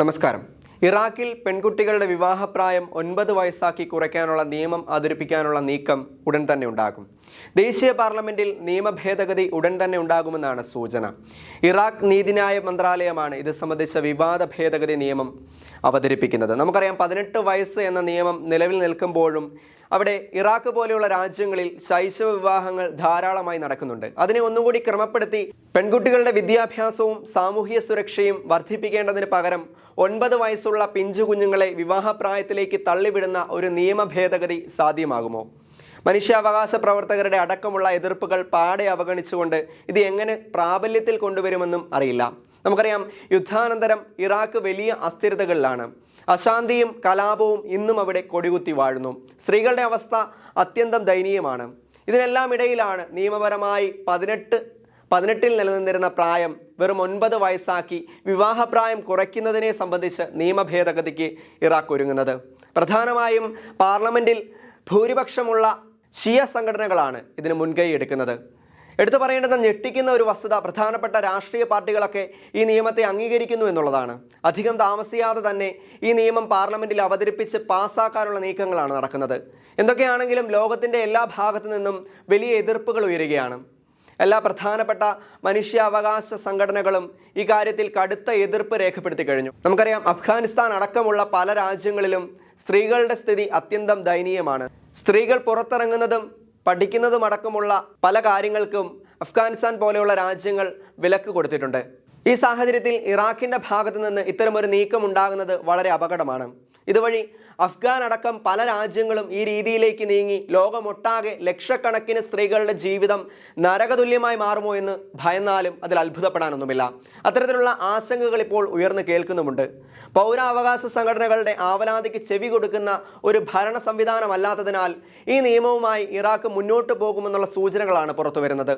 നമസ്കാരം. ഇറാഖിൽ പെൺകുട്ടികളുടെ വിവാഹപ്രായം 9 വയസ്സാക്കി കുറയ്ക്കാനുള്ള നിയമം അവതരിപ്പിക്കാനുള്ള നീക്കം ഉടൻ തന്നെ ഉണ്ടാകും. ദേശീയ പാർലമെന്റിൽ നിയമ ഭേദഗതി ഉടൻ തന്നെ ഉണ്ടാകുമെന്നാണ് സൂചന. ഇറാഖ് നീതിന്യായ മന്ത്രാലയമാണ് ഇത് സംബന്ധിച്ച വിവാദ ഭേദഗതി നിയമം അവതരിപ്പിക്കുന്നത്. നമുക്കറിയാം, 18 വയസ്സ് എന്ന നിയമം നിലവിൽ നിൽക്കുമ്പോഴും അവിടെ ഇറാഖ് പോലെയുള്ള രാജ്യങ്ങളിൽ ശൈശവ വിവാഹങ്ങൾ ധാരാളമായി നടക്കുന്നുണ്ട്. അതിനെ ഒന്നുകൂടി ക്രമപ്പെടുത്തി പെൺകുട്ടികളുടെ വിദ്യാഭ്യാസവും സാമൂഹ്യ സുരക്ഷയും വർദ്ധിപ്പിക്കേണ്ടതിന് പകരം 9 വയസ്സുള്ള പിഞ്ചു കുഞ്ഞുങ്ങളെ വിവാഹപ്രായത്തിലേക്ക് തള്ളിവിടുന്ന ഒരു നിയമ ഭേദഗതി സാധ്യമാകുമോ? മനുഷ്യാവകാശ പ്രവർത്തകരുടെ അടക്കമുള്ള എതിർപ്പുകൾ പാടെ അവഗണിച്ചുകൊണ്ട് ഇത് എങ്ങനെ പ്രാബല്യത്തിൽ കൊണ്ടുവരുമെന്നും അറിയില്ല. നമുക്കറിയാം, യുദ്ധാനന്തരം ഇറാഖ് വലിയ അസ്ഥിരതകളിലാണ്. അശാന്തിയും കലാപവും ഇന്നും അവിടെ കൊടികുത്തി വാഴുന്നു. സ്ത്രീകളുടെ അവസ്ഥ അത്യന്തം ദയനീയമാണ്. ഇതിനെല്ലാം ഇടയിലാണ് നിയമപരമായി 18 നിലനിന്നിരുന്ന പ്രായം വെറും 9 വയസ്സാക്കി വിവാഹപ്രായം കുറയ്ക്കുന്നതിനെ സംബന്ധിച്ച് നിയമ ഭേദഗതിക്ക് ഇറാഖ് ഒരുങ്ങുന്നത്. പ്രധാനമായും പാർലമെന്റിൽ ഭൂരിപക്ഷമുള്ള ഷിയ സംഘടനകളാണ് ഇതിന് മുൻകൈ എടുക്കുന്നത്. എടുത്തു പറയേണ്ടുന്ന ഞെട്ടിക്കുന്ന ഒരു വസ്തുത, പ്രധാനപ്പെട്ട രാഷ്ട്രീയ പാർട്ടികളൊക്കെ ഈ നിയമത്തെ അംഗീകരിക്കുന്നു എന്നുള്ളതാണ്. അധികം താമസിയാതെ തന്നെ ഈ നിയമം പാർലമെന്റിൽ അവതരിപ്പിച്ച് പാസ്സാക്കാനുള്ള നീക്കങ്ങളാണ് നടക്കുന്നത്. എന്തൊക്കെയാണെങ്കിലും ലോകത്തിൻ്റെ എല്ലാ ഭാഗത്തു നിന്നും വലിയ എതിർപ്പുകൾ ഉയരുകയാണ്. എല്ലാ പ്രധാനപ്പെട്ട മനുഷ്യാവകാശ സംഘടനകളും ഈ കാര്യത്തിൽ കടുത്ത എതിർപ്പ് രേഖപ്പെടുത്തി കഴിഞ്ഞു. നമുക്കറിയാം, അഫ്ഗാനിസ്ഥാൻ അടക്കമുള്ള പല രാജ്യങ്ങളിലും സ്ത്രീകളുടെ സ്ഥിതി അത്യന്തം ദയനീയമാണ്. സ്ത്രീകൾ പുറത്തിറങ്ങുന്നതും പഠിക്കുന്നതും അടക്കമുള്ള പല കാര്യങ്ങൾക്കും അഫ്ഗാനിസ്ഥാൻ പോലെയുള്ള രാജ്യങ്ങൾ വിലക്ക് കൊടുത്തിട്ടുണ്ട്. ഈ സാഹചര്യത്തിൽ ഇറാഖിൻ്റെ ഭാഗത്തു നിന്ന് ഇത്തരമൊരു നീക്കം ഉണ്ടാകുന്നത് വളരെ അപകടമാണ്. ഇതുവഴി അഫ്ഗാൻ അടക്കം പല രാജ്യങ്ങളും ഈ രീതിയിലേക്ക് നീങ്ങി ലോകമൊട്ടാകെ ലക്ഷക്കണക്കിന് സ്ത്രീകളുടെ ജീവിതം നരകതുല്യമായി മാറുമോ എന്ന് ഭയന്നാലും അതിൽ അത്ഭുതപ്പെടാനൊന്നുമില്ല. അത്തരത്തിലുള്ള ആശങ്കകൾ ഇപ്പോൾ ഉയർന്നു കേൾക്കുന്നുമുണ്ട്. പൗരാവകാശ സംഘടനകളുടെ ആവലാതിക്ക് ചെവി കൊടുക്കുന്ന ഒരു ഭരണ സംവിധാനമല്ലാത്തതിനാൽ ഈ നിയമവുമായി ഇറാഖ് മുന്നോട്ട് പോകുമെന്നുള്ള സൂചനകളാണ് പുറത്തുവരുന്നത്.